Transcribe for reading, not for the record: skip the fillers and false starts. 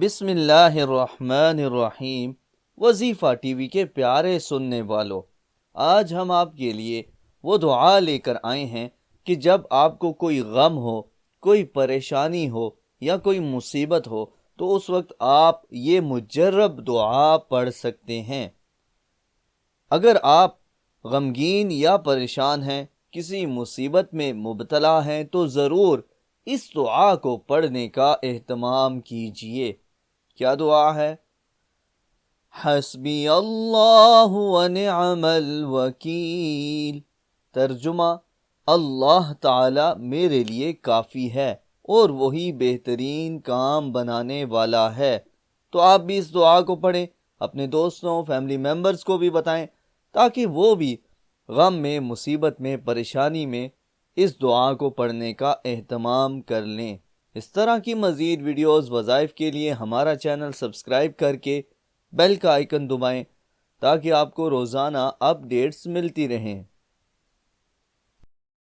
بسم اللہ الرحمن الرحیم۔ وظیفہ ٹی وی کے پیارے سننے والوں، آج ہم آپ کے لیے وہ دعا لے کر آئے ہیں کہ جب آپ کو کوئی غم ہو، کوئی پریشانی ہو یا کوئی مصیبت ہو تو اس وقت آپ یہ مجرب دعا پڑھ سکتے ہیں۔ اگر آپ غمگین یا پریشان ہیں، کسی مصیبت میں مبتلا ہیں تو ضرور اس دعا کو پڑھنے کا اہتمام کیجیے۔ کیا دعا ہے؟ حسبی اللہ ونعم الوکیل۔ ترجمہ: اللہ تعالی میرے لیے کافی ہے اور وہی بہترین کام بنانے والا ہے۔ تو آپ بھی اس دعا کو پڑھیں، اپنے دوستوں، فیملی ممبرز کو بھی بتائیں تاکہ وہ بھی غم میں، مصیبت میں، پریشانی میں اس دعا کو پڑھنے کا اہتمام کر لیں۔ اس طرح کی مزید ویڈیوز وظائف کے لیے ہمارا چینل سبسکرائب کر کے بیل کا آئیکن دبائیں تاکہ آپ کو روزانہ اپ ڈیٹس ملتی رہیں۔